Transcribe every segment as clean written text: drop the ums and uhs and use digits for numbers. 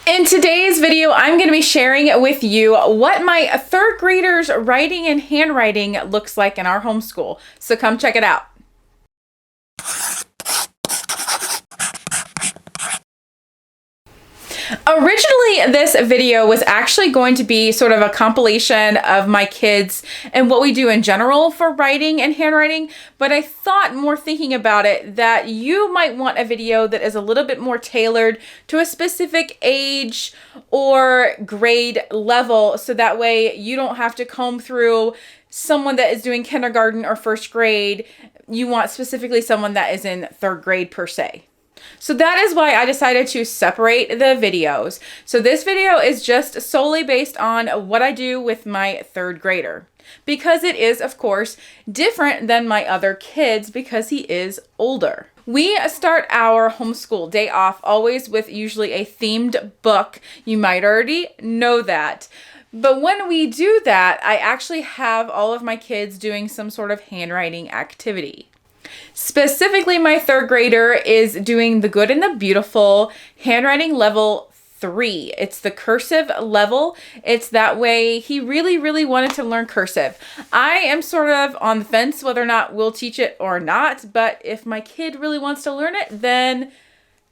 In today's video, I'm going to be sharing with you what my third graders' writing and handwriting looks like in our homeschool. So come check it out. Originally, this video was actually going to be sort of a compilation of my kids and what we do in general for writing and handwriting, but I thought, more thinking about it, that you might want a video that is a little bit more tailored to a specific age or grade level, so that way you don't have to comb through someone that is doing kindergarten or first grade. You want specifically someone that is in third grade per se. So that is why I decided to separate the videos. So this video is just solely based on what I do with my third grader, because it is, of course, different than my other kids because he is older. We start our homeschool day off always with usually a themed book. You might already know that. But when we do that, I actually have all of my kids doing some sort of handwriting activity. Specifically, my third grader is doing the Good and the Beautiful handwriting level 3. It's the cursive level. It's that way he really wanted to learn cursive. I am sort of on the fence whether or not we'll teach it or not, but if my kid really wants to learn it, then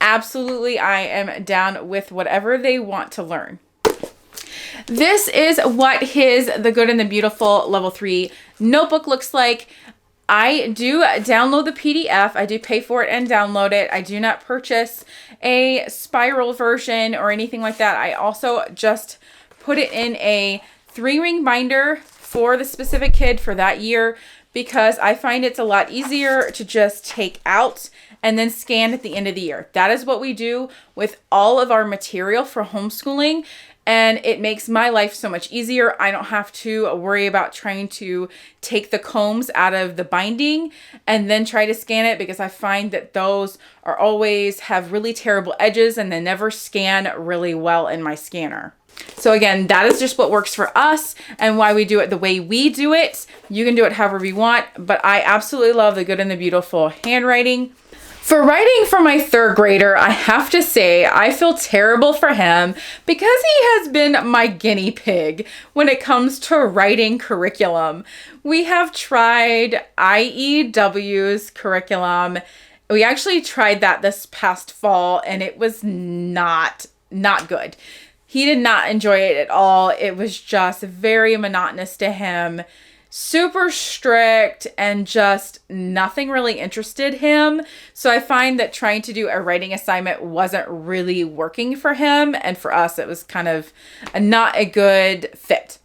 absolutely I am down with whatever they want to learn. This is what his The Good and the Beautiful level 3 notebook looks like. I do download the PDF. I do pay for it and download it. I do not purchase a spiral version or anything like that. I also just put it in a 3-ring binder for the specific kid for that year, because I find it's a lot easier to just take out and then scan at the end of the year. That is what we do with all of our material for homeschooling. And it makes my life so much easier. I don't have to worry about trying to take the combs out of the binding and then try to scan it, because I find that those are always have really terrible edges and they never scan really well in my scanner. So again, that is just what works for us and why we do it the way we do it. You can do it however you want, but I absolutely love the Good and the Beautiful handwriting. For writing for my third grader, I have to say I feel terrible for him because he has been my guinea pig when it comes to writing curriculum. We have tried IEW's curriculum. We actually tried that this past fall and it was not good. He did not enjoy it at all. It was just very monotonous to him. Super strict and just nothing really interested him. So I find that trying to do a writing assignment wasn't really working for him. And for us, it was kind of not a good fit.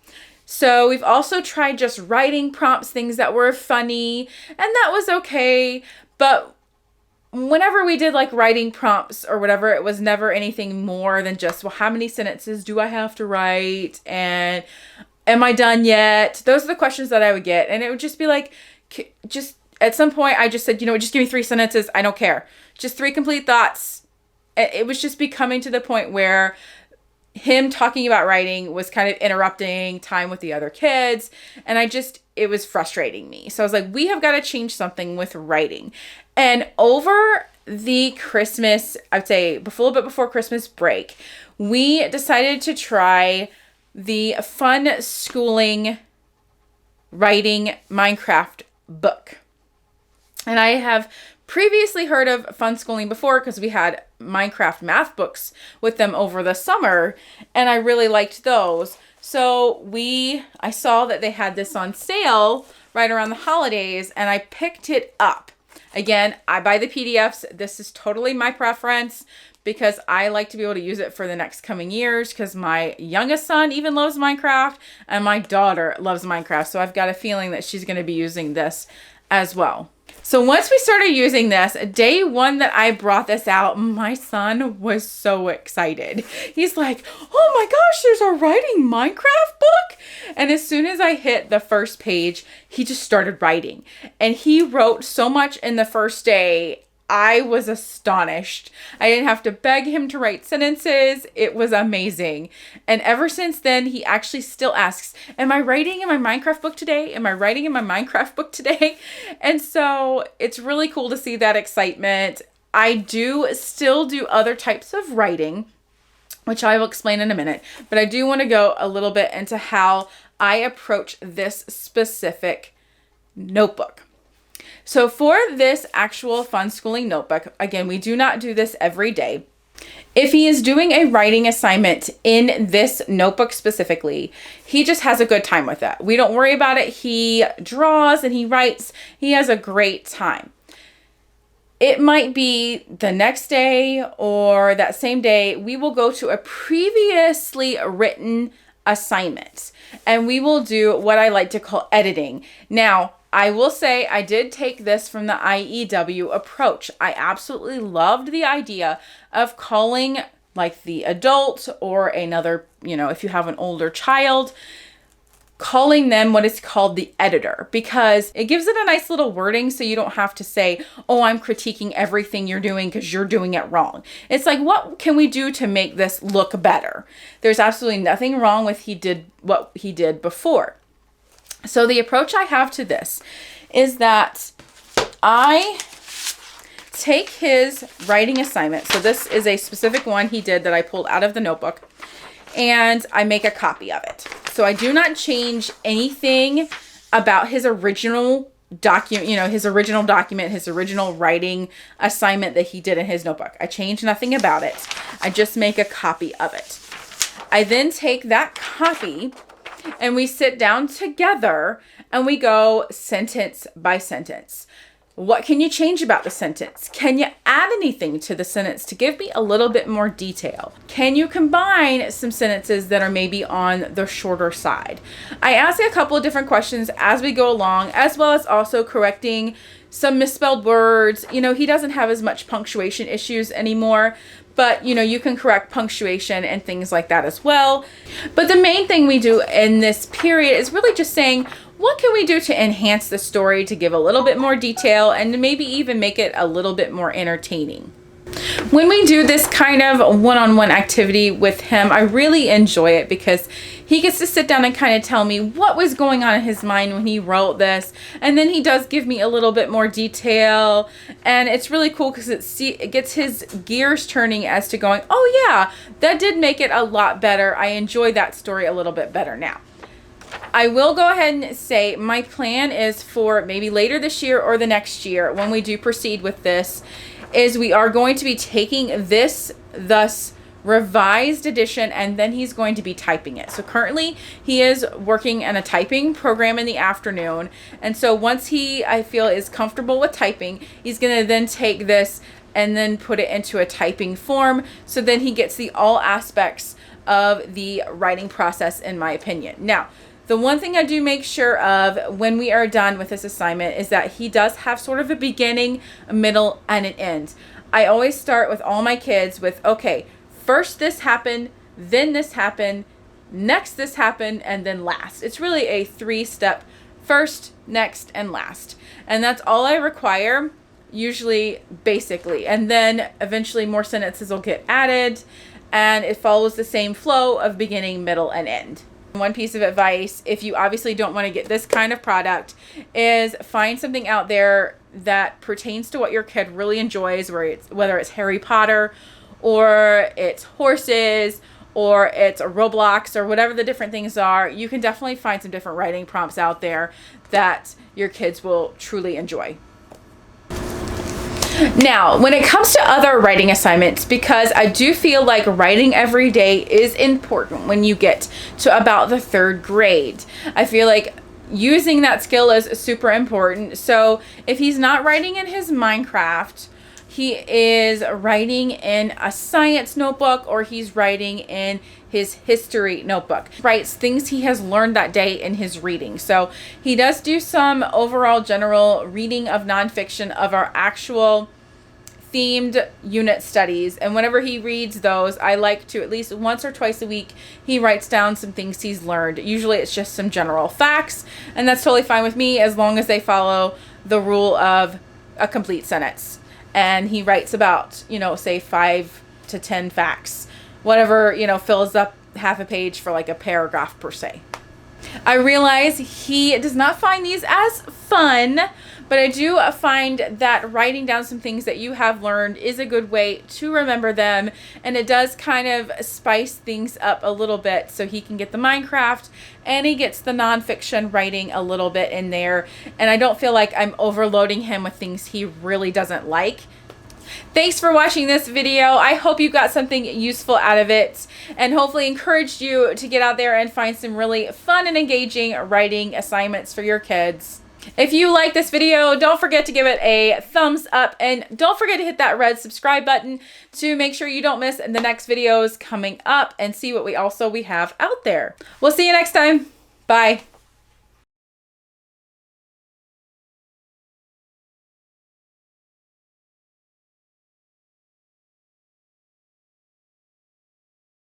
So we've also tried just writing prompts, things that were funny, and that was okay. But whenever we did like writing prompts or whatever, it was never anything more than just, well, how many sentences do I have to write? And am I done yet? Those are the questions that I would get. And it would just be like, just at some point I just said, just give me 3 sentences. I don't care. Just 3 complete thoughts. It was just becoming to the point where him talking about writing was kind of interrupting time with the other kids. And it was frustrating me. So I was like, we have got to change something with writing. And over the Christmas, I'd say a little bit before Christmas break, we decided to try the FunSchooling writing Minecraft book. And I have previously heard of FunSchooling before because we had Minecraft math books with them over the summer, and I really liked those. So I saw that they had this on sale right around the holidays, and I picked it up. Again, I buy the PDFs. This is totally my preference, because I like to be able to use it for the next coming years, because my youngest son even loves Minecraft and my daughter loves Minecraft. So I've got a feeling that she's going to be using this as well. So once we started using this, day 1 that I brought this out, my son was so excited. He's like, oh my gosh, there's a writing Minecraft book. And as soon as I hit the first page, he just started writing. And he wrote so much in the first day. I was astonished. I didn't have to beg him to write sentences. It was amazing. And ever since then, he actually still asks, am I writing in my Minecraft book today? Am I writing in my Minecraft book today? And so it's really cool to see that excitement. I do still do other types of writing. which I will explain in a minute. But I do want to go a little bit into how I approach this specific notebook. So for this actual FunSchooling notebook, again, we do not do this every day. If he is doing a writing assignment in this notebook specifically, he just has a good time with it. We don't worry about it. He draws and he writes. He has a great time. It might be the next day or that same day, we will go to a previously written assignment and we will do what I like to call editing. Now, I will say I did take this from the IEW approach. I absolutely loved the idea of calling like the adult or another, if you have an older child, calling them what is called the editor, because it gives it a nice little wording so you don't have to say, oh, I'm critiquing everything you're doing because you're doing it wrong. It's like, what can we do to make this look better? There's absolutely nothing wrong with what he did before. So the approach I have to this is that I take his writing assignment. So this is a specific one he did that I pulled out of the notebook, and I make a copy of it. So I do not change anything about his original document, his original writing assignment that he did in his notebook. I change nothing about it. I just make a copy of it. I then take that copy and we sit down together and we go sentence by sentence. What can you change about the sentence? Can you add anything to the sentence to give me a little bit more detail? Can you combine some sentences that are maybe on the shorter side? I ask a couple of different questions as we go along, as well as also correcting some misspelled words. He doesn't have as much punctuation issues anymore, but you can correct punctuation and things like that as well. But the main thing we do in this period is really just saying, what can we do to enhance the story, to give a little bit more detail and to maybe even make it a little bit more entertaining? When we do this kind of one-on-one activity with him, I really enjoy it because he gets to sit down and kind of tell me what was going on in his mind when he wrote this. And then he does give me a little bit more detail. And it's really cool because it gets his gears turning as to going, oh yeah, that did make it a lot better. I enjoy that story a little bit better now. I will go ahead and say my plan is for maybe later this year or the next year when we do proceed with this, is we are going to be taking this thus revised edition and then he's going to be typing it. So currently he is working in a typing program in the afternoon. And so once I feel is comfortable with typing, he's going to then take this and then put it into a typing form. So then he gets all aspects of the writing process, in my opinion. Now, the one thing I do make sure of when we are done with this assignment is that he does have sort of a beginning, a middle, and an end. I always start with all my kids with, okay, first this happened, then this happened, next this happened, and then last. It's really a 3-step first, next, and last. And that's all I require, usually, basically. And then eventually more sentences will get added, and it follows the same flow of beginning, middle, and end. One piece of advice, if you obviously don't want to get this kind of product, is find something out there that pertains to what your kid really enjoys, whether it's Harry Potter or it's horses or it's Roblox or whatever the different things are. You can definitely find some different writing prompts out there that your kids will truly enjoy. Now, when it comes to other writing assignments, because I do feel like writing every day is important when you get to about the 3rd grade. I feel like using that skill is super important. So if he's not writing in his Minecraft, he is writing in a science notebook or he's writing in his history notebook. Writes things he has learned that day in his reading. So he does do some overall general reading of nonfiction of our actual themed unit studies, and whenever he reads those, I like to at least once or twice a week he writes down some things he's learned. Usually it's just some general facts, and that's totally fine with me as long as they follow the rule of a complete sentence. And he writes about, say 5 to 10 facts, whatever, fills up half a page for like a paragraph per se. I realize he does not find these as fun, but I do find that writing down some things that you have learned is a good way to remember them, and it does kind of spice things up a little bit so he can get the Minecraft and he gets the nonfiction writing a little bit in there, and I don't feel like I'm overloading him with things he really doesn't like. Thanks for watching this video. I hope you got something useful out of it and hopefully encouraged you to get out there and find some really fun and engaging writing assignments for your kids. If you like this video, don't forget to give it a thumbs up and don't forget to hit that red subscribe button to make sure you don't miss the next videos coming up and see what we have out there. We'll see you next time. Bye.